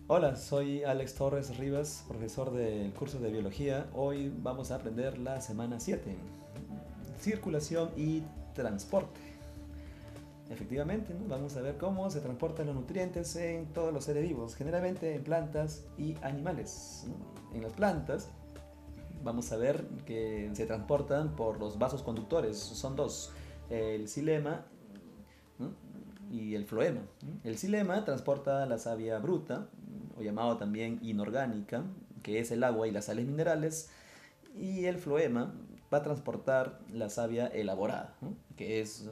Hola, soy Alex Torres Rivas, profesor del curso de biología. Hoy vamos a aprender la semana 7, circulación y transporte. Efectivamente, ¿no? Vamos a ver cómo se transportan los nutrientes en todos los seres vivos, generalmente en plantas y animales, ¿no? En las plantas vamos a ver que se transportan por los vasos conductores, son dos, el xilema, ¿no? Y el floema. El xilema transporta la savia bruta, o llamado también inorgánica, que es el agua y las sales minerales, y el floema va a transportar la savia elaborada, ¿no? Que es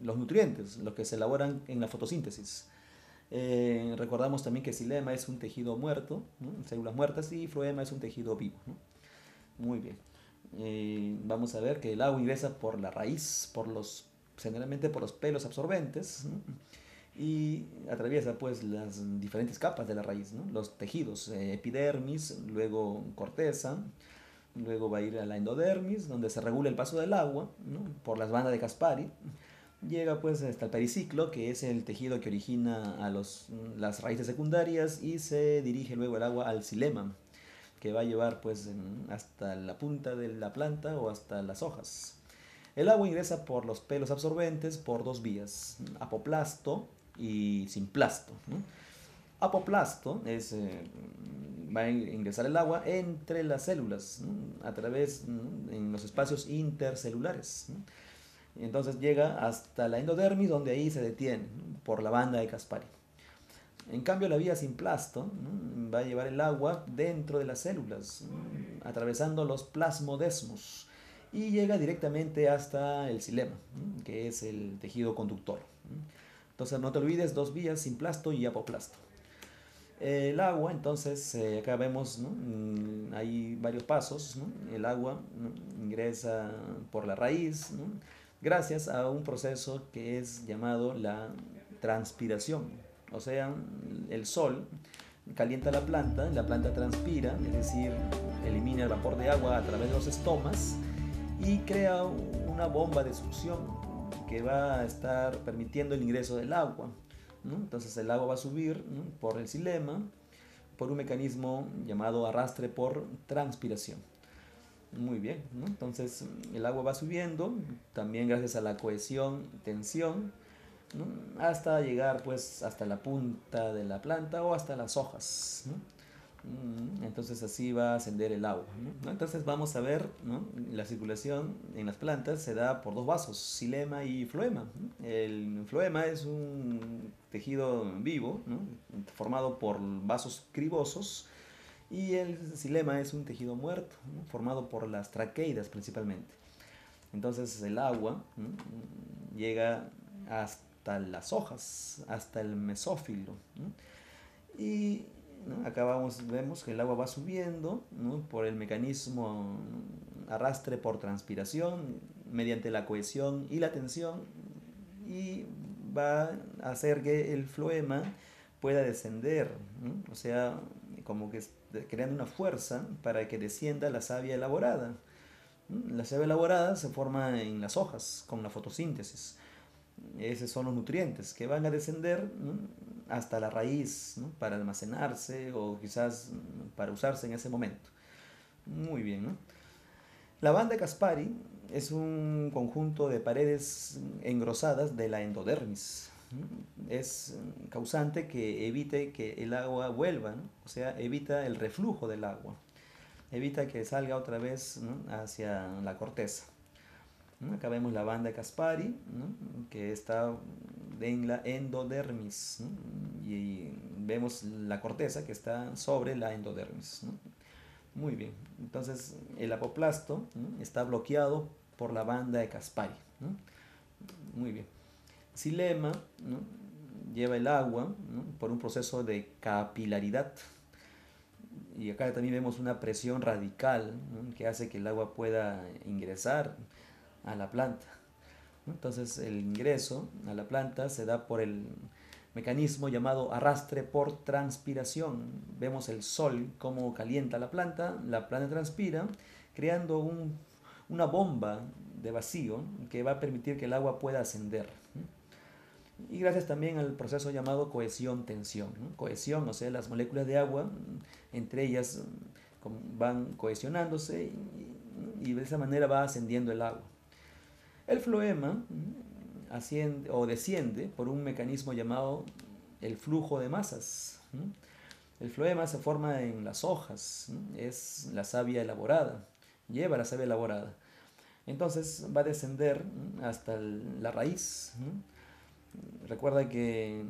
los nutrientes, los que se elaboran en la fotosíntesis. Recordamos también que xilema es un tejido muerto, ¿no? Células muertas, y floema es un tejido vivo, ¿no? Muy bien. Vamos a ver que el agua ingresa por la raíz, generalmente por los pelos absorbentes, ¿no? Y atraviesa pues las diferentes capas de la raíz, ¿no? Los tejidos, epidermis, luego corteza, luego va a ir a la endodermis, donde se regula el paso del agua, ¿no? Por las bandas de Caspari. Llega pues hasta el periciclo, que es el tejido que origina las raíces secundarias, y se dirige luego el agua al xilema, que va a llevar pues hasta la punta de la planta o hasta las hojas. El agua ingresa por los pelos absorbentes por dos vías, apoplasto y simplasto, ¿no? Apoplasto va a ingresar el agua entre las células, ¿no? A través, ¿no? En los espacios intercelulares, ¿no? Entonces llega hasta la endodermis, donde ahí se detiene, ¿no? Por la banda de Caspari. En cambio, la vía simplasto, ¿no? Va a llevar el agua dentro de las células, ¿no? Atravesando los plasmodesmos, y llega directamente hasta el xilema, ¿no? Que es el tejido conductor, ¿no? Entonces no te olvides, dos vías, simplasto y apoplasto. El agua, entonces, acá vemos, ¿no? Hay varios pasos, ¿no? El agua, ¿no? Ingresa por la raíz, ¿no? Gracias a un proceso que es llamado la transpiración. O sea, el sol calienta la planta transpira, es decir, elimina el vapor de agua a través de los estomas y crea una bomba de succión que va a estar permitiendo el ingreso del agua, ¿no? Entonces el agua va a subir, ¿no? Por el xilema, por un mecanismo llamado arrastre por transpiración. Muy bien, ¿no? Entonces el agua va subiendo, también gracias a la cohesión y tensión, ¿no? Hasta llegar pues hasta la punta de la planta o hasta las hojas, ¿no? Entonces así va a ascender el agua, ¿no? Entonces vamos a ver, ¿no? La circulación en las plantas se da por dos vasos, xilema y floema, ¿no? El floema es un tejido vivo, ¿no? Formado por vasos cribosos, y el xilema es un tejido muerto, ¿no? Formado por las traqueidas principalmente. Entonces el agua, ¿no? Llega hasta las hojas, hasta el mesófilo, ¿no? Y, ¿no? Acá vemos que el agua va subiendo, ¿no? Por el mecanismo arrastre por transpiración, mediante la cohesión y la tensión, y va a hacer que el floema pueda descender, ¿no? O sea, como que creando una fuerza para que descienda la savia elaborada. La savia elaborada se forma en las hojas con la fotosíntesis. Esos son los nutrientes que van a descender, ¿no? Hasta la raíz, ¿no? Para almacenarse o quizás para usarse en ese momento. Muy bien, ¿no? La banda Caspari es un conjunto de paredes engrosadas de la endodermis. Es causante que evite que el agua vuelva, ¿no? O sea, evita el reflujo del agua, evita que salga otra vez, ¿no? Hacia la corteza, ¿no? Acá vemos la banda Caspari, ¿no? Que está en la endodermis, ¿no? Y vemos la corteza que está sobre la endodermis, ¿no? Muy bien, entonces el apoplasto, ¿no? Está bloqueado por la banda de Caspari, ¿no? Muy bien. Xilema, ¿no? Lleva el agua, ¿no? Por un proceso de capilaridad, y acá también vemos una presión radical, ¿no? Que hace que el agua pueda ingresar a la planta. Entonces el ingreso a la planta se da por el mecanismo llamado arrastre por transpiración. Vemos el sol cómo calienta la planta transpira, creando una bomba de vacío que va a permitir que el agua pueda ascender. y gracias también al proceso llamado cohesión-tensión, ¿no? Cohesión, o sea, las moléculas de agua, entre ellas van cohesionándose y de esa manera va ascendiendo el agua. El floema asciende o desciende por un mecanismo llamado el flujo de masas. El floema se forma en las hojas, es la savia elaborada, lleva la savia elaborada. Entonces va a descender hasta la raíz. Recuerda que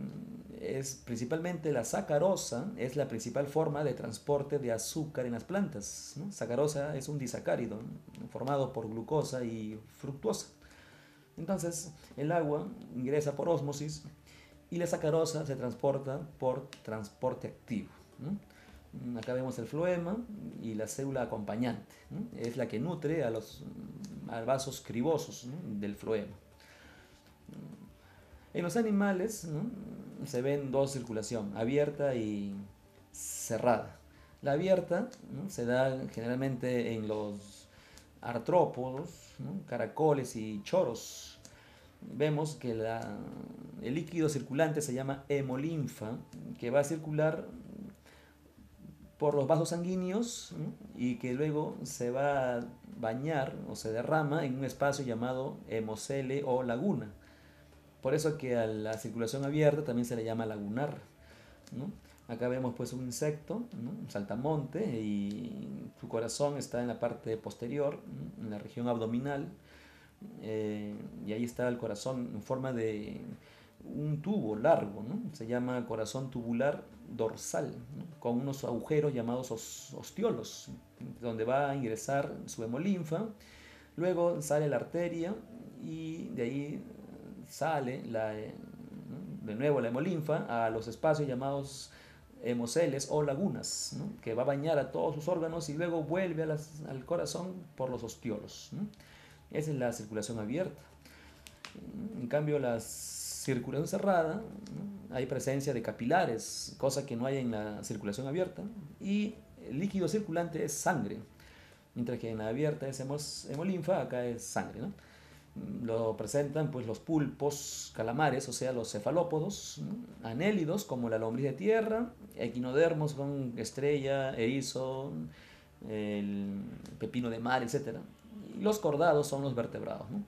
es principalmente la sacarosa, es la principal forma de transporte de azúcar en las plantas, ¿no? Sacarosa es un disacárido, ¿no? Formado por glucosa y fructosa. Entonces el agua ingresa por ósmosis y la sacarosa se transporta por transporte activo, ¿no? Acá vemos el floema y la célula acompañante, ¿no? Es la que nutre a los vasos cribosos, ¿no? Del floema. En los animales, ¿no? Se ven dos circulación, abierta y cerrada. La abierta, ¿no? Se da generalmente en los artrópodos, ¿no? Caracoles y choros. Vemos que el líquido circulante se llama hemolinfa, que va a circular por los vasos sanguíneos, ¿no? Y que luego se va a bañar o se derrama en un espacio llamado hemocele o laguna. Por eso que a la circulación abierta también se le llama lagunar, ¿no? Acá vemos pues un insecto, ¿no? Un saltamonte, y su corazón está en la parte posterior, ¿no? En la región abdominal, y ahí está el corazón en forma de un tubo largo, ¿no? Se llama corazón tubular dorsal, ¿no? Con unos agujeros llamados ostiolos, donde va a ingresar su hemolinfa, luego sale la arteria y de ahí sale de nuevo la hemolinfa a los espacios llamados hemoceles o lagunas, ¿no? Que va a bañar a todos sus órganos y luego vuelve al corazón por los ostiolos, ¿no? Esa es la circulación abierta. En cambio, la circulación cerrada, ¿no? Hay presencia de capilares, cosa que no hay en la circulación abierta, y el líquido circulante es sangre, mientras que en la abierta es hemolinfa, acá es sangre, ¿no? Lo presentan pues los pulpos, calamares, o sea, los cefalópodos, ¿no? Anélidos como la lombriz de tierra, equinodermos con estrella, erizo, el pepino de mar, etc. Y los cordados son los vertebrados, ¿no?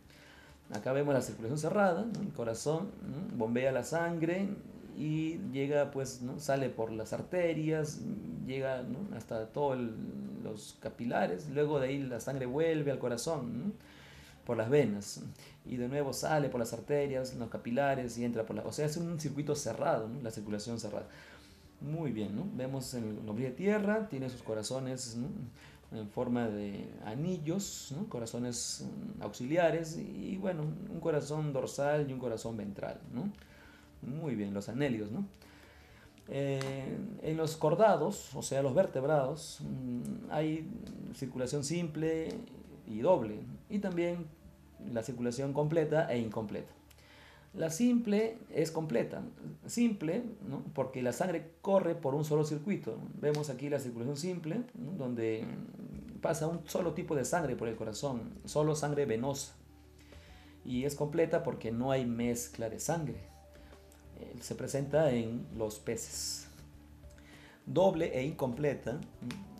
Acá vemos la circulación cerrada, ¿no? El corazón, ¿no? Bombea la sangre y llega, pues, ¿no? Sale por las arterias, llega, ¿no? Hasta todos los capilares, luego de ahí la sangre vuelve al corazón, ¿no? Por las venas, y de nuevo sale por las arterias, los capilares y entra por la... O sea, es un circuito cerrado, ¿no? La circulación cerrada. Muy bien, ¿no? Vemos el lombriz de tierra, tiene sus corazones, ¿no? En forma de anillos, ¿no? Corazones auxiliares y bueno, un corazón dorsal y un corazón ventral, ¿no? Muy bien, los anélidos, ¿no? En los cordados, o sea, los vertebrados, hay circulación simple y doble, y también la circulación completa e incompleta. La simple es completa, simple, ¿no? Porque la sangre corre por un solo circuito. Vemos aquí la circulación simple, ¿no? Donde pasa un solo tipo de sangre por el corazón, solo sangre venosa. Y es completa porque no hay mezcla de sangre. Se presenta en los peces. Doble e incompleta,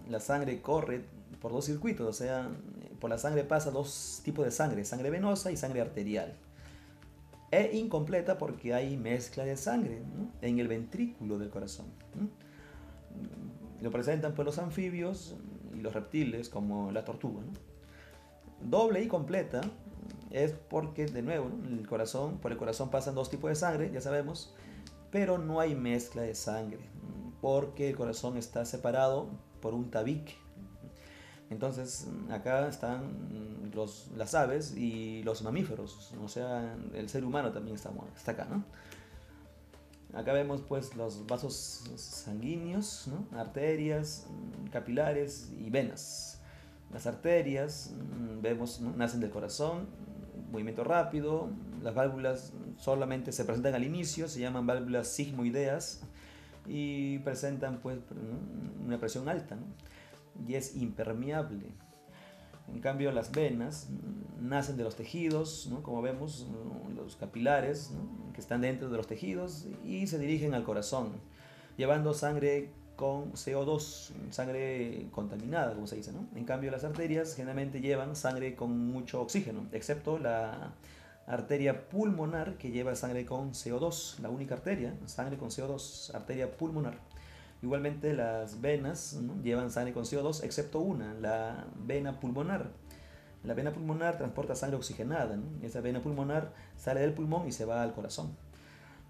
la sangre corre por dos circuitos, o sea, por la sangre pasa dos tipos de sangre venosa y sangre arterial. E incompleta porque hay mezcla de sangre, ¿no? En el ventrículo del corazón, ¿no? Lo presentan pues los anfibios y los reptiles como la tortuga, ¿no? Doble y completa es porque, de nuevo, ¿no? Por el corazón pasan dos tipos de sangre, ya sabemos, pero no hay mezcla de sangre, porque el corazón está separado por un tabique. Entonces, acá están las aves y los mamíferos, o sea, el ser humano también está acá, ¿no? Acá vemos pues los vasos sanguíneos, ¿no? Arterias, capilares y venas. Las arterias, vemos, ¿no? Nacen del corazón, movimiento rápido. Las válvulas solamente se presentan al inicio, se llaman válvulas sigmoideas y presentan pues, ¿no? Una presión alta, ¿no? Y es impermeable. En cambio, las venas nacen de los tejidos, ¿no? Como vemos, ¿no? Los capilares, ¿no? que están dentro de los tejidos y se dirigen al corazón, llevando sangre con CO2, sangre contaminada, como se dice, ¿no? En cambio, las arterias generalmente llevan sangre con mucho oxígeno, excepto la arteria pulmonar que lleva sangre con CO2, la única arteria, sangre con CO2, arteria pulmonar. Igualmente las venas, ¿no?, llevan sangre con CO2, excepto una, la vena pulmonar. La vena pulmonar transporta sangre oxigenada, ¿no? Esa vena pulmonar sale del pulmón y se va al corazón,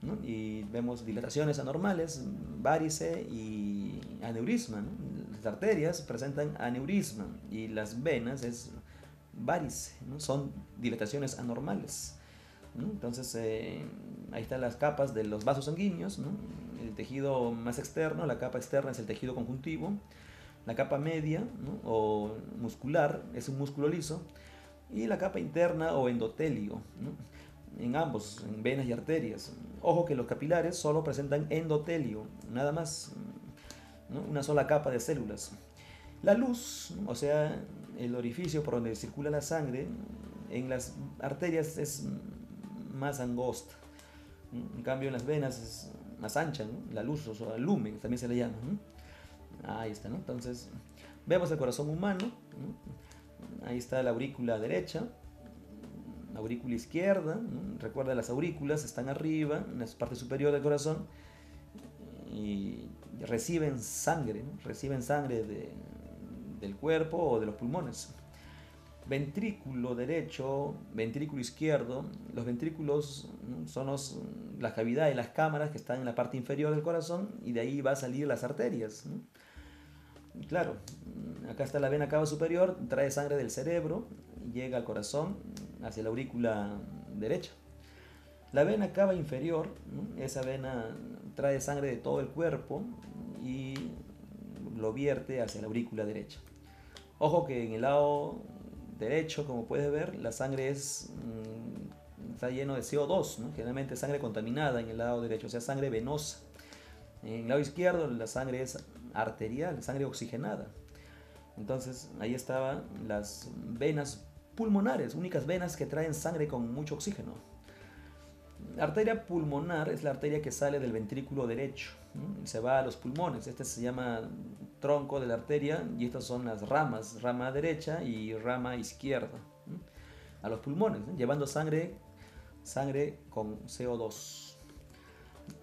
¿no? Y vemos dilataciones anormales, varice y aneurisma, ¿no? Las arterias presentan aneurisma y las venas es varice, ¿no? Son dilataciones anormales, ¿no? Entonces ahí están las capas de los vasos sanguíneos, ¿no? El tejido más externo, la capa externa es el tejido conjuntivo, la capa media, ¿no?, o muscular es un músculo liso, y la capa interna o endotelio, ¿no?, en ambos, en venas y arterias. Ojo que los capilares solo presentan endotelio, nada más, ¿no?, una sola capa de células. La luz, o sea, el orificio por donde circula la sangre, en las arterias es más angosta, ¿no? En cambio en las venas es más ancha, ¿no? La luz, o sea, el lumen también se le llama, ¿no? Ahí está, ¿no? Entonces, vemos el corazón humano, ¿no? Ahí está la aurícula derecha, la aurícula izquierda, ¿no? Recuerda, las aurículas están arriba, en la parte superior del corazón, y reciben sangre, ¿no? Reciben sangre del cuerpo o de los pulmones. Ventrículo derecho, ventrículo izquierdo. Los ventrículos, ¿no?, son la cavidad y las cámaras que están en la parte inferior del corazón, y de ahí va a salir las arterias, ¿no? Claro, acá está la vena cava superior, trae sangre del cerebro, llega al corazón hacia la aurícula derecha. La vena cava inferior, ¿no?, esa vena trae sangre de todo el cuerpo y lo vierte hacia la aurícula derecha. Ojo que en el lado derecho, como puedes ver, la sangre está lleno de CO2, ¿no? Generalmente sangre contaminada en el lado derecho, o sea, sangre venosa. En el lado izquierdo la sangre es arterial, sangre oxigenada. Entonces ahí estaban las venas pulmonares, únicas venas que traen sangre con mucho oxígeno. La arteria pulmonar es la arteria que sale del ventrículo derecho, ¿no?, y se va a los pulmones. Este se llama tronco de la arteria, y estas son las ramas, rama derecha y rama izquierda, ¿no?, a los pulmones, ¿no?, llevando sangre con CO2.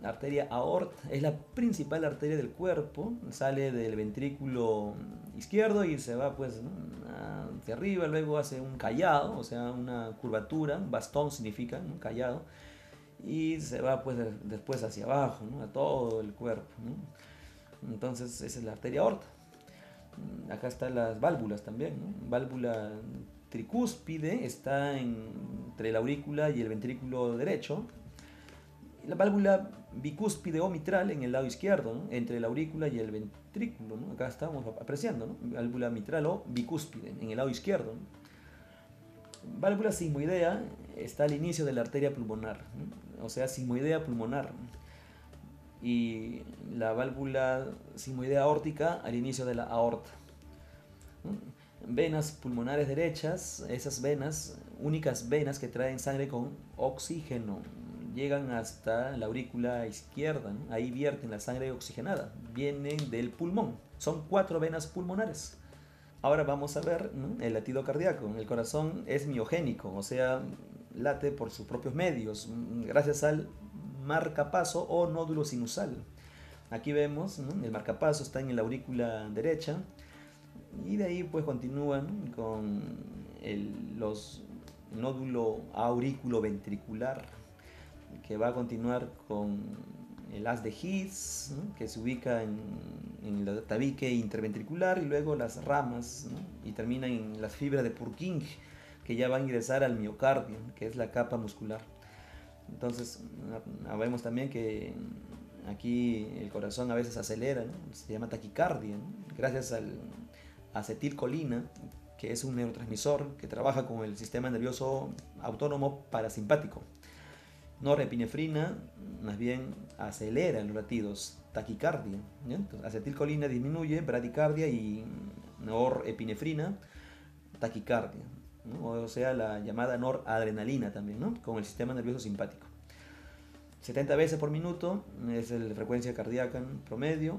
La arteria aorta es la principal arteria del cuerpo, sale del ventrículo izquierdo y se va, pues, ¿no?, hacia arriba, luego hace un callado, o sea, una curvatura, bastón significa, ¿no?, callado, y se va, pues, después hacia abajo, ¿no?, a todo el cuerpo, ¿no? Entonces esa es la arteria aorta. Acá están las válvulas también, ¿no? Válvula tricúspide está entre la aurícula y el ventrículo derecho. La válvula bicúspide o mitral en el lado izquierdo, ¿no?, entre la aurícula y el ventrículo, ¿no? Acá estamos apreciando, ¿no?, válvula mitral o bicúspide en el lado izquierdo, ¿no? Válvula sigmoidea está al inicio de la arteria pulmonar, ¿no?, o sea, sigmoidea pulmonar, ¿no?, y la válvula sigmoidea aórtica al inicio de la aorta, ¿no? Venas pulmonares derechas, esas venas, únicas venas que traen sangre con oxígeno, llegan hasta la aurícula izquierda, ¿no? Ahí vierten la sangre oxigenada, vienen del pulmón, son 4 venas pulmonares. Ahora vamos a ver, ¿no?, el latido cardíaco. El corazón es miogénico, o sea, late por sus propios medios, gracias al marcapaso o nódulo sinusal. Aquí vemos, ¿no?, el marcapaso está en la aurícula derecha, y de ahí pues continúan con los nódulo auriculoventricular, que va a continuar con el haz de His, ¿no?, que se ubica en el tabique interventricular, y luego las ramas, ¿no?, y termina en las fibras de Purkinje, que ya van a ingresar al miocardio, que es la capa muscular. Entonces vemos también que aquí el corazón a veces acelera, ¿no?, se llama taquicardia, ¿no?, gracias al acetilcolina, que es un neurotransmisor que trabaja con el sistema nervioso autónomo parasimpático. Norepinefrina más bien acelera los latidos, taquicardia, ¿ya? Entonces, acetilcolina disminuye, bradicardia, y norepinefrina, taquicardia, ¿no?, o sea, la llamada noradrenalina también, ¿no?, con el sistema nervioso simpático. 70 veces por minuto es la frecuencia cardíaca en promedio.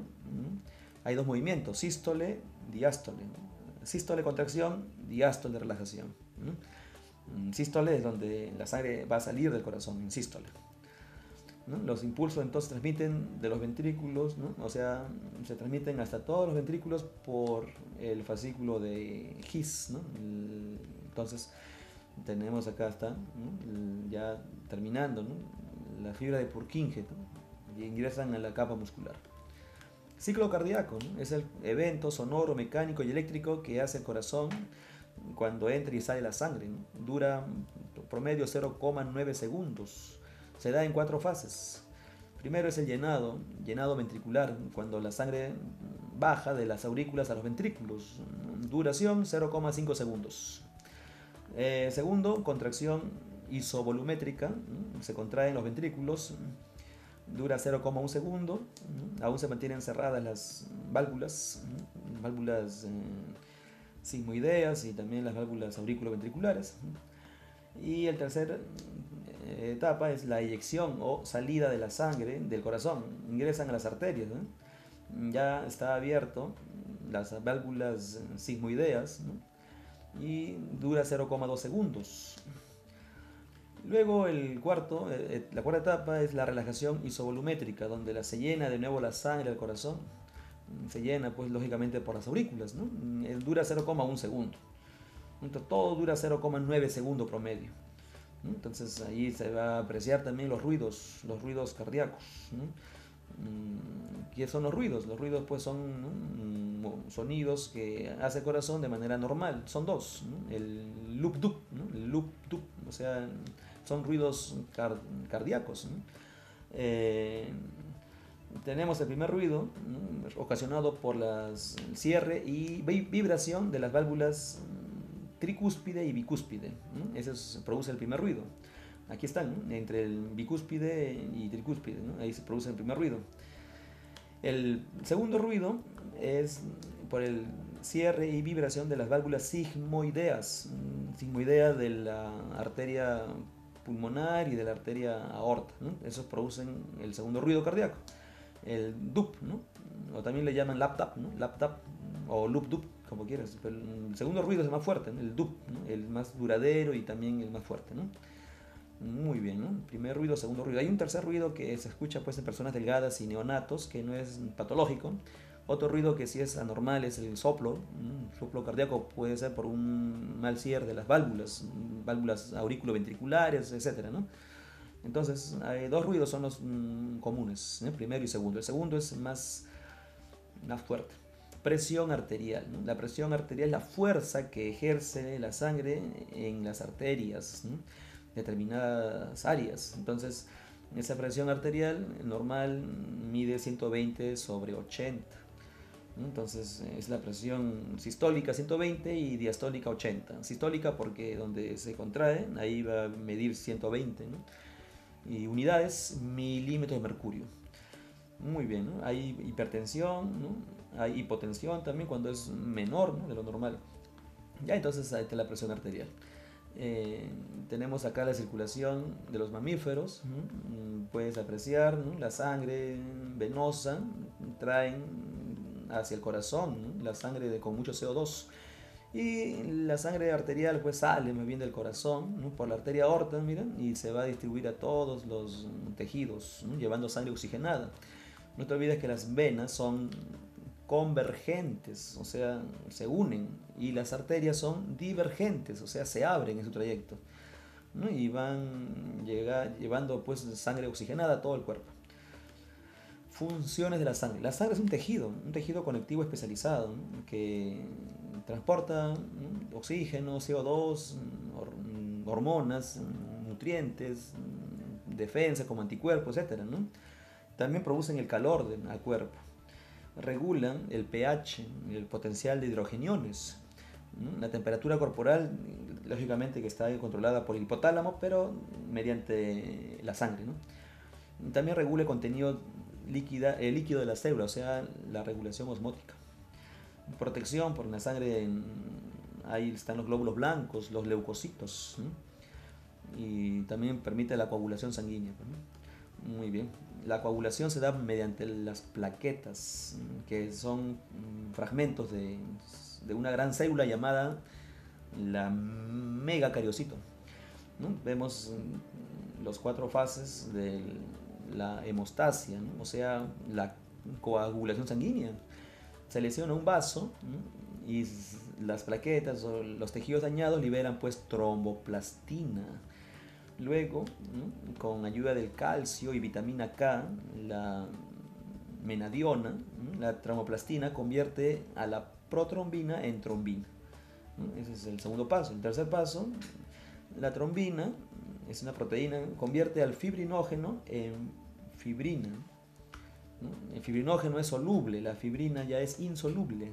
Hay dos movimientos, sístole, diástole. Sístole contracción, diástole relajación. Sístole es donde la sangre va a salir del corazón, en sístole. Los impulsos entonces transmiten de los ventrículos, ¿no? O sea, se transmiten hasta todos los ventrículos por el fascículo de His, ¿no? Entonces tenemos acá está, ¿no? Ya terminando, ¿no? La fibra de Purkinje, ¿no? Y ingresan a la capa muscular. Ciclo cardíaco, ¿no? Es el evento sonoro, mecánico y eléctrico que hace el corazón cuando entra y sale la sangre, ¿no? Dura promedio 0,9 segundos. Se da en 4 fases. Primero es el llenado ventricular, cuando la sangre baja de las aurículas a los ventrículos. Duración 0,5 segundos. Segundo, contracción isovolumétrica, ¿no? Se contraen los ventrículos, dura 0,1 segundo. Aún se mantienen cerradas las válvulas, válvulas sigmoideas y también las válvulas auriculoventriculares. Y el tercer etapa es la eyección o salida de la sangre del corazón. Ingresan a las arterias, ¿no? Ya está abierto las válvulas sigmoideas, ¿no? Y dura 0,2 segundos. Luego la cuarta etapa es la relajación isovolumétrica, donde se llena de nuevo la sangre del corazón. Se llena pues lógicamente por las aurículas, ¿no? Dura 0,1 segundo. Entonces, todo dura 0,9 segundos promedio. Entonces ahí se va a apreciar también los ruidos cardíacos, ¿no? ¿Qué son los ruidos? Los ruidos pues son, ¿no? Sonidos que hace el corazón de manera normal. Son dos, ¿no? El loop-dup, ¿no? El loop-dup, o sea, son ruidos cardíacos, ¿no? Tenemos el primer ruido, ¿no? Ocasionado por el cierre y vibración de las válvulas tricúspide y bicúspide, ¿no? Ese produce el primer ruido. Aquí están, ¿no? Entre el bicúspide y tricúspide, ¿no? Ahí se produce el primer ruido. El segundo ruido es por el cierre y vibración de las válvulas sigmoideas de la arteria pulmonar y de la arteria aorta, ¿no? Esos producen el segundo ruido cardíaco. El dup, ¿no? O también le llaman lap-dap, ¿no? Lap-dap o loop-dup, como quieras. Pero el segundo ruido es el más fuerte, ¿no? El dup, ¿no? El más duradero y también el más fuerte, ¿no? Muy bien, ¿no? Primer ruido, segundo ruido. Hay un tercer ruido que se escucha pues en personas delgadas y neonatos, que no es patológico. Otro ruido que sí es anormal es el soplo. Soplo cardíaco puede ser por un mal cierre de las válvulas auriculoventriculares, etcétera, ¿no? Entonces, hay dos ruidos son los comunes, ¿eh? Primero y segundo. El segundo es más fuerte. Presión arterial, ¿no? La presión arterial es la fuerza que ejerce la sangre en las arterias, ¿no? Determinadas áreas. Entonces, esa presión arterial normal mide 120/80. Entonces es la presión sistólica 120 y diastólica 80. Sistólica porque donde se contrae, ahí va a medir 120, ¿no? Y unidades, milímetros de mercurio. Muy bien, ¿no? Hay hipertensión, ¿no? Hay hipotensión también cuando es menor, ¿no? De lo normal. Ya entonces ahí está la presión arterial. Tenemos acá la circulación de los mamíferos, ¿no? Puedes apreciar, ¿no? La sangre venosa traen hacia el corazón, ¿no? La sangre con mucho CO2 y la sangre arterial pues sale más bien del corazón, ¿no? Por la arteria aorta, miren, y se va a distribuir a todos los tejidos, ¿no? Llevando sangre oxigenada. No te olvides que las venas son convergentes, o sea, se unen, y las arterias son divergentes, o sea, se abren en su trayecto, ¿no? Y van llevando pues sangre oxigenada a todo el cuerpo. Funciones de la sangre. La sangre es un tejido conectivo especializado, ¿no? Que transporta, ¿no? Oxígeno, CO2, hormonas, nutrientes, defensa como anticuerpos, etc., ¿no? También producen el calor al cuerpo. Regulan el pH, el potencial de hidrogeniones, ¿no? La temperatura corporal, lógicamente que está controlada por el hipotálamo, pero mediante la sangre, ¿no? También regula el contenido líquido de la célula, o sea, la regulación osmótica. Protección por la sangre, ahí están los glóbulos blancos, los leucocitos, ¿no? Y también permite la coagulación sanguínea, ¿no? Muy bien. La coagulación se da mediante las plaquetas, que son fragmentos de una gran célula llamada la megacariocito, ¿no? Vemos los cuatro fases de la hemostasia, ¿no? O sea, la coagulación sanguínea. Se lesiona un vaso, ¿no? Y las plaquetas o los tejidos dañados liberan pues tromboplastina. Luego, ¿no? Con ayuda del calcio y vitamina K, la menadiona, ¿no? La tromboplastina convierte a la protrombina en trombina, ¿no? Ese es el segundo paso. El tercer paso, la trombina es una proteína, convierte al fibrinógeno en fibrina, ¿no? El fibrinógeno es soluble, la fibrina ya es insoluble,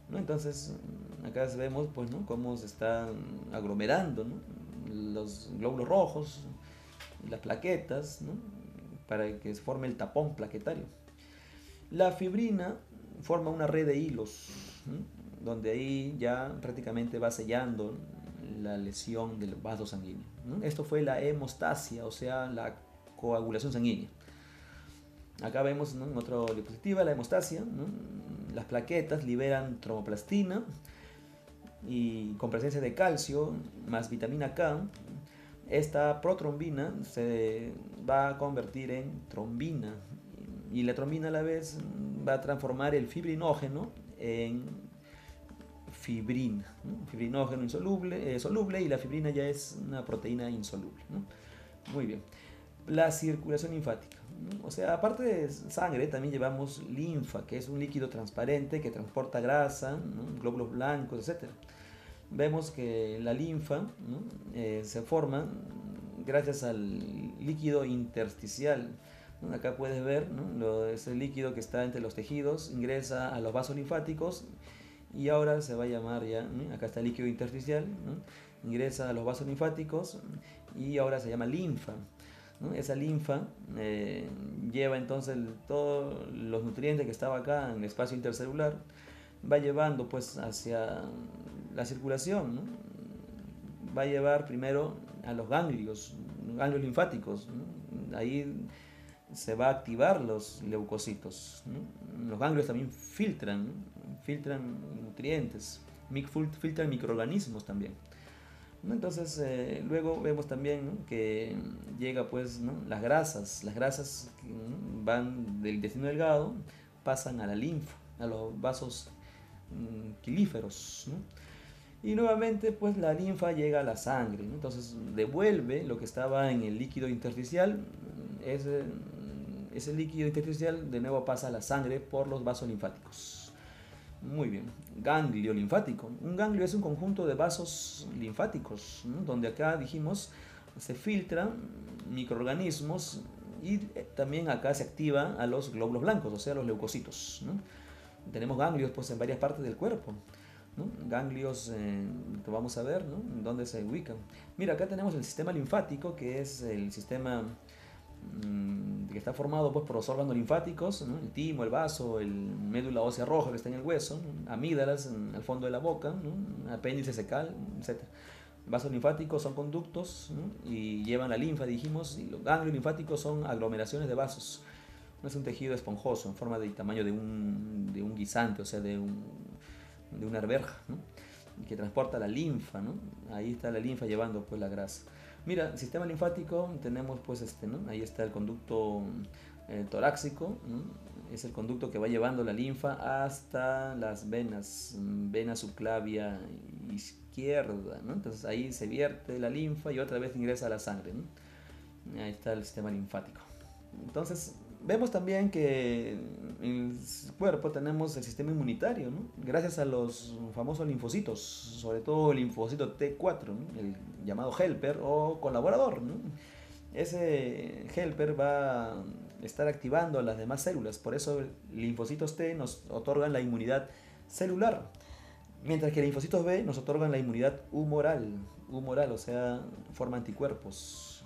¿no? Entonces, acá vemos pues, ¿no? Cómo se están aglomerando, ¿no? Los glóbulos rojos, las plaquetas, ¿no? Para que se forme el tapón plaquetario. La fibrina forma una red de hilos, ¿no? Donde ahí ya prácticamente va sellando la lesión del vaso sanguíneo, ¿no? Esto fue la hemostasia, o sea, la coagulación sanguínea. Acá vemos, ¿no? En otra diapositiva la hemostasia, ¿no? Las plaquetas liberan tromboplastina y con presencia de calcio más vitamina K, esta protrombina se va a convertir en trombina y la trombina a la vez va a transformar el fibrinógeno en fibrina, ¿no? Fibrinógeno insoluble, soluble, y la fibrina ya es una proteína insoluble, ¿no? Muy bien. La circulación linfática, ¿no? O sea, aparte de sangre también llevamos linfa, que es un líquido transparente que transporta grasa, ¿no? Glóbulos blancos, etc. Vemos que la linfa, ¿no? Se forma gracias al líquido intersticial, ¿no? Acá puedes ver, ¿no? Ese líquido que está entre los tejidos ingresa a los vasos linfáticos y ahora se va a llamar ya, ¿no? Acá está el líquido intersticial, ¿no? Ingresa a los vasos linfáticos y ahora se llama linfa, ¿no? Esa linfa lleva entonces todos los nutrientes que estaba acá en el espacio intercelular, va llevando pues hacia la circulación, ¿no? Va a llevar primero a los ganglios linfáticos, ¿no? Ahí se va a activar los leucocitos, ¿no? Los ganglios también filtran, ¿no? Filtran nutrientes, filtran microorganismos también, ¿no? Entonces luego vemos también, ¿no? Que llega pues, ¿no? Las grasas, ¿no? Van del intestino delgado, pasan a la linfa, a los vasos quilíferos, ¿no? Y nuevamente pues la linfa llega a la sangre, ¿no? Entonces devuelve lo que estaba en el líquido intersticial, ese líquido intersticial de nuevo pasa a la sangre por los vasos linfáticos. Muy bien. Ganglio linfático. Un ganglio es un conjunto de vasos linfáticos, ¿no? Donde acá dijimos se filtran microorganismos y también acá se activa a los glóbulos blancos, o sea, los leucocitos, ¿no? Tenemos ganglios pues en varias partes del cuerpo, ¿no? Ganglios, que vamos a ver, ¿no? Dónde se ubican. Mira, acá tenemos el sistema linfático, que es el sistema que está formado pues, por los órganos linfáticos, ¿no? El timo, el vaso, el médula ósea roja que está en el hueso, ¿no? Amígdalas en el fondo de la boca, ¿no? Apéndice secal, etc. Vasos linfáticos son conductos, ¿no? Y llevan la linfa, dijimos, y los ganglios linfáticos son aglomeraciones de vasos. No es un tejido esponjoso en forma de tamaño de un guisante, o sea, de una arveja, ¿no? Que transporta la linfa, ¿no? Ahí está la linfa llevando pues la grasa. Mira, el sistema linfático tenemos pues ¿no? Ahí está el conducto torácico, ¿no? Es el conducto que va llevando la linfa hasta las venas, vena subclavia izquierda, ¿no? Entonces ahí se vierte la linfa y otra vez ingresa a la sangre, ¿no? Ahí está el sistema linfático. Entonces vemos también que en el cuerpo tenemos el sistema inmunitario, ¿no? Gracias a los famosos linfocitos, sobre todo el linfocito T4, ¿no? El llamado helper o colaborador, ¿no? Ese helper va a estar activando a las demás células, por eso linfocitos T nos otorgan la inmunidad celular, mientras que linfocitos B nos otorgan la inmunidad humoral, o sea, forma anticuerpos.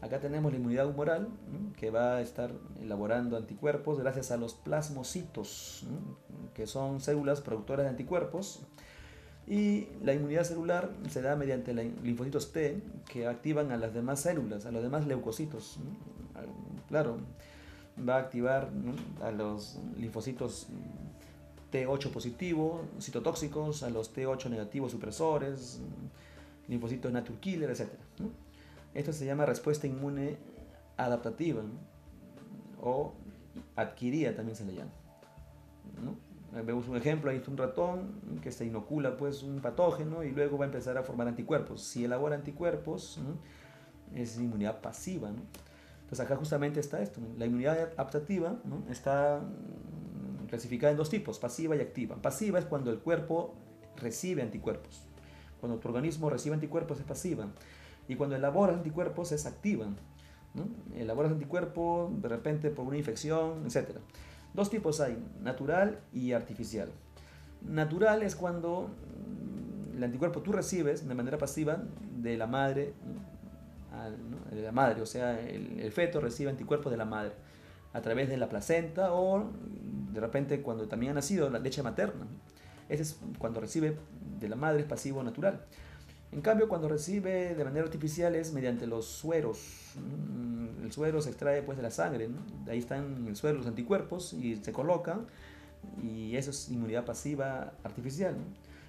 Acá tenemos la inmunidad humoral, ¿no? Que va a estar elaborando anticuerpos gracias a los plasmocitos, ¿no? Que son células productoras de anticuerpos. Y la inmunidad celular se da mediante linfocitos T que activan a las demás células, a los demás leucocitos, ¿no? Claro, va a activar, ¿no?, a los linfocitos T8 positivo, citotóxicos, a los T8 negativos supresores, linfocitos natural killer, etc., ¿no? Esto se llama respuesta inmune adaptativa, ¿no?, o adquirida también se le llama, ¿no? Vemos un ejemplo, ahí está un ratón que se inocula pues un patógeno y luego va a empezar a formar anticuerpos. Si elabora anticuerpos, ¿no?, es inmunidad pasiva, ¿no? Entonces acá justamente está esto, ¿no? La inmunidad adaptativa, ¿no?, está clasificada en dos tipos, pasiva y activa. Pasiva es cuando el cuerpo recibe anticuerpos. Cuando tu organismo recibe anticuerpos es pasiva. Y cuando elabora anticuerpos es activa, ¿no? Elaboras anticuerpos de repente por una infección, etc. Dos tipos hay, natural y artificial. Natural es cuando el anticuerpo tú recibes de manera pasiva de la madre, ¿no?, de la madre, o sea, el feto recibe anticuerpos de la madre a través de la placenta o de repente cuando también ha nacido la leche materna. Ese es cuando recibe de la madre, es pasivo o natural. En cambio, cuando recibe de manera artificial es mediante los sueros. El suero se extrae pues de la sangre, ¿no? Ahí están en el suero los anticuerpos y se colocan, y eso es inmunidad pasiva artificial, ¿no?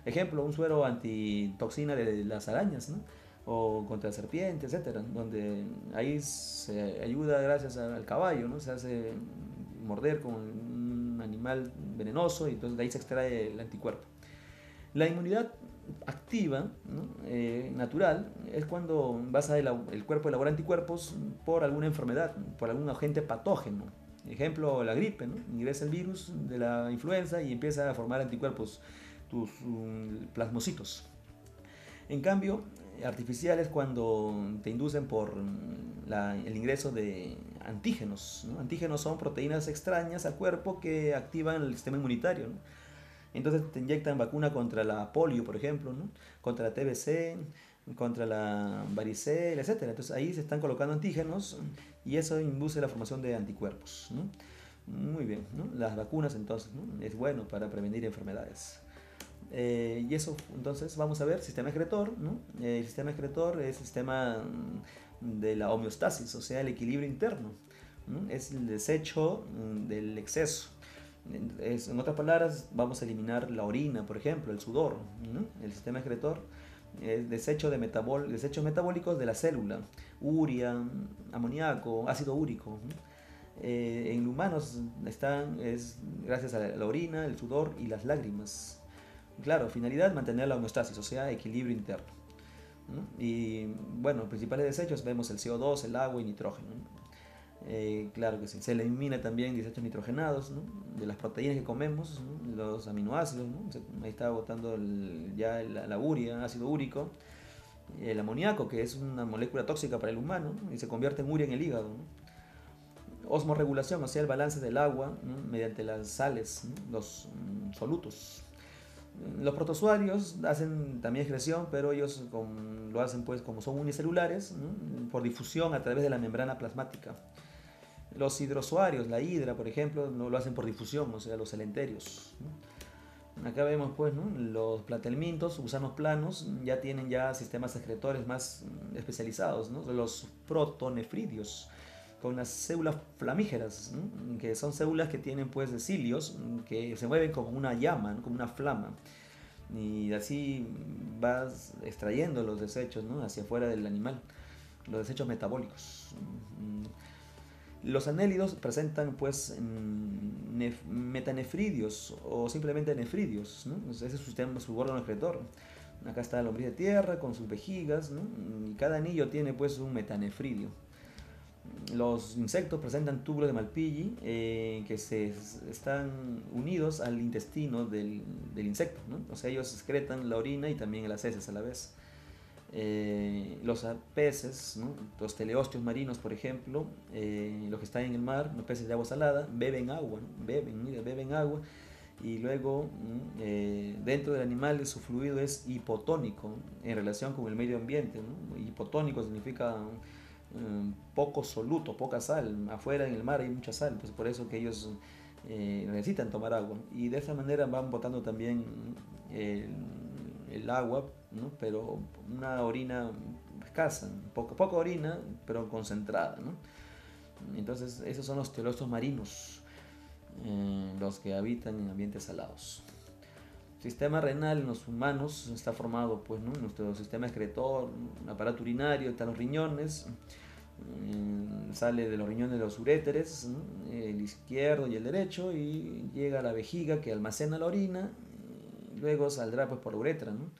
Ejemplo, un suero antitoxina de las arañas, ¿no?, o contra serpientes, etcétera, donde ahí se ayuda gracias al caballo, ¿no? Se hace morder con un animal venenoso y entonces de ahí se extrae el anticuerpo. La inmunidad activa, ¿no?, natural, es cuando el cuerpo elabora anticuerpos por alguna enfermedad, por algún agente patógeno. Ejemplo, la gripe, ¿no? Ingresa el virus de la influenza y empieza a formar anticuerpos, tus plasmocitos. En cambio, artificial es cuando te inducen por el ingreso de antígenos, ¿no? Antígenos son proteínas extrañas al cuerpo que activan el sistema inmunitario, ¿no? Entonces te inyectan vacuna contra la polio, por ejemplo, ¿no?, contra la TBC, contra la varicela, etcétera. Entonces ahí se están colocando antígenos y eso induce la formación de anticuerpos, ¿no? Muy bien, ¿no? Las vacunas entonces, ¿no?, es bueno para prevenir enfermedades. Y eso, entonces, vamos a ver, sistema excretor, ¿no? El sistema excretor es el sistema de la homeostasis, o sea, el equilibrio interno, ¿no? Es el desecho del exceso. En otras palabras, vamos a eliminar la orina, por ejemplo, el sudor, ¿no? El sistema excretor es desecho de desechos metabólicos de la célula, urea, amoníaco, ácido úrico, ¿no? En humanos es gracias a la orina, el sudor y las lágrimas. Claro, finalidad, mantener la homeostasis, o sea, equilibrio interno, ¿no? Y bueno, principales desechos vemos el CO2, el agua y nitrógeno, ¿no? Claro que sí, se elimina también desechos nitrogenados, ¿no?, de las proteínas que comemos, ¿no?, los aminoácidos, ¿no? Ahí está botando ya la urea, ácido úrico, el amoníaco, que es una molécula tóxica para el humano, ¿no?, y se convierte en urea en el hígado, ¿no? Osmorregulación, o sea, el balance del agua, ¿no?, mediante las sales, ¿no?, los solutos. Los protozoarios hacen también excreción, pero ellos lo hacen pues como son unicelulares, ¿no?, por difusión a través de la membrana plasmática. Los hidrozoarios, la hidra, por ejemplo, no lo hacen por difusión, o sea, los celenterios, ¿no? Acá vemos pues, ¿no?, los platelmintos, gusanos planos, ya tienen ya sistemas secretores más especializados, ¿no? Los protonefridios, con las células flamígeras, ¿no?, que son células que tienen pues cilios que se mueven como una llama, ¿no?, como una flama, y así vas extrayendo los desechos, ¿no?, hacia afuera del animal, los desechos metabólicos. Los anélidos presentan pues metanefridios o simplemente nefridios, ¿no? Ese es su órgano excretor. Acá está la lombriz de tierra con sus vejigas, ¿no?, y cada anillo tiene pues un metanefridio. Los insectos presentan túbulos de Malpighi que están unidos al intestino del insecto, ¿no? O sea, ellos excretan la orina y también las heces a la vez. Los peces, ¿no?, los teleostios marinos, por ejemplo, los que están en el mar, los peces de agua salada, beben agua, ¿no? Beben agua, y luego dentro del animal su fluido es hipotónico, ¿no?, en relación con el medio ambiente, ¿no? Hipotónico significa poco soluto, poca sal. Afuera en el mar hay mucha sal, pues por eso que ellos necesitan tomar agua, y de esa manera van botando también el agua, ¿no? Pero una orina escasa, poca orina, pero concentrada, ¿no? Entonces, esos son los telosos marinos, los que habitan en ambientes salados. El sistema renal en los humanos está formado, pues, ¿no? Nuestro sistema excretor, un aparato urinario, están los riñones, sale de los riñones de los uréteres, ¿no? El izquierdo y el derecho, y llega a la vejiga que almacena la orina, luego saldrá pues por la uretra, ¿no?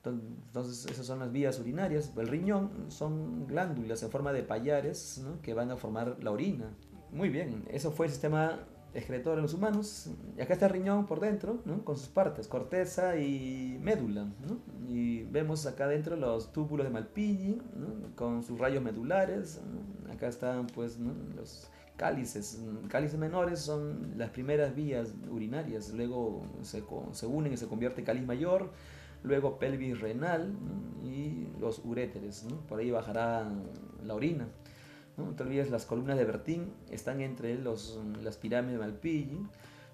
Entonces esas son las vías urinarias. El riñón son glándulas en forma de pallares, ¿no? Que van a formar la orina. Muy bien, eso fue el sistema excretor en los humanos. Y acá está el riñón por dentro, ¿no? Con sus partes, corteza y médula, ¿no? Y vemos acá dentro los túbulos de Malpighi, ¿no? Con sus rayos medulares, ¿no? Acá están pues, ¿no? Los cálices. Cálices menores son las primeras vías urinarias, luego se unen y se convierte en cáliz mayor, luego pelvis renal, ¿no? Y los uréteres, ¿no? Por ahí bajará la orina. No te olvides, las columnas de Bertin están entre las pirámides de Malpighi,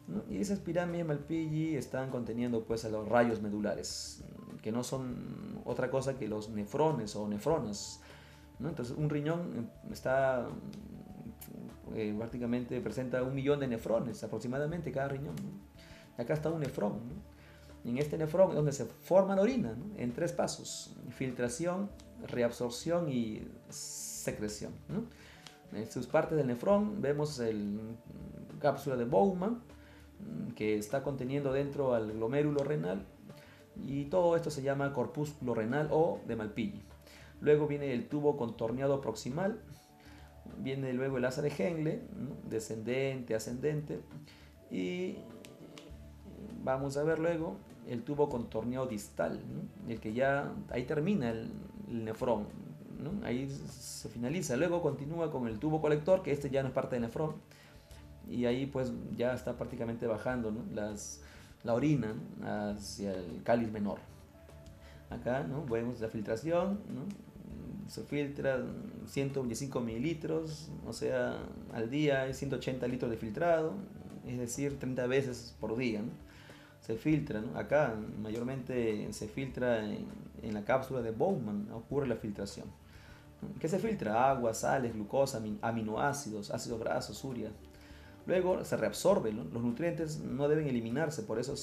¿no? Y esas pirámides de Malpighi están conteniendo pues a los rayos medulares, que no son otra cosa que los nefrones o nefronas, ¿no? Entonces un riñón está prácticamente presenta 1 millón de nefrones aproximadamente cada riñón, ¿no? Acá está un nefrón, ¿no? En este nefrón es donde se forma la orina, ¿no? En 3 pasos: filtración, reabsorción y secreción, ¿no? En sus partes del nefrón vemos el cápsula de Bowman, que está conteniendo dentro al glomérulo renal, y todo esto se llama corpúsculo renal o de Malpighi. Luego viene el tubo contorneado proximal, viene luego el asa de Henle, ¿no? Descendente, ascendente, y vamos a ver luego el tubo contorneado distal, ¿no? El que ya ahí termina el nefrón, ¿no? Ahí se finaliza. Luego continúa con el tubo colector, que este ya no es parte del nefrón, y ahí pues ya está prácticamente bajando, ¿no? La orina, ¿no? Hacia el cáliz menor. Acá, ¿no? Vemos la filtración, ¿no? Se filtra 125 mililitros, o sea, al día hay 180 litros de filtrado, es decir, 30 veces por día, ¿no? Se filtra, ¿no? Acá mayormente se filtra en la cápsula de Bowman, ocurre la filtración. ¿Qué se filtra? Agua, sales, glucosa, aminoácidos, ácidos grasos, urea. Luego se reabsorben, ¿no? Los nutrientes no deben eliminarse, por eso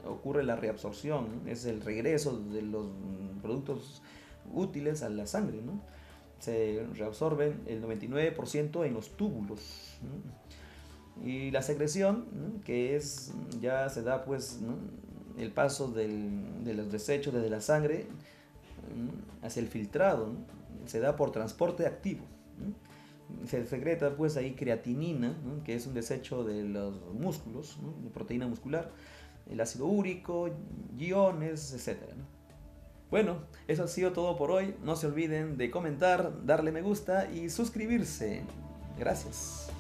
ocurre la reabsorción, ¿no? Es el regreso de los productos útiles a la sangre, ¿no? Se reabsorben el 99% en los túbulos, ¿no? Y la secreción, ¿no? Que es, ya se da pues, ¿no? El paso de los desechos desde la sangre, ¿no? Hacia el filtrado, ¿no? Se da por transporte activo, ¿no? Se secreta pues ahí creatinina, ¿no? Que es un desecho de los músculos, ¿no? De proteína muscular, el ácido úrico, iones, etc., ¿no? Bueno, eso ha sido todo por hoy. No se olviden de comentar, darle me gusta y suscribirse. Gracias.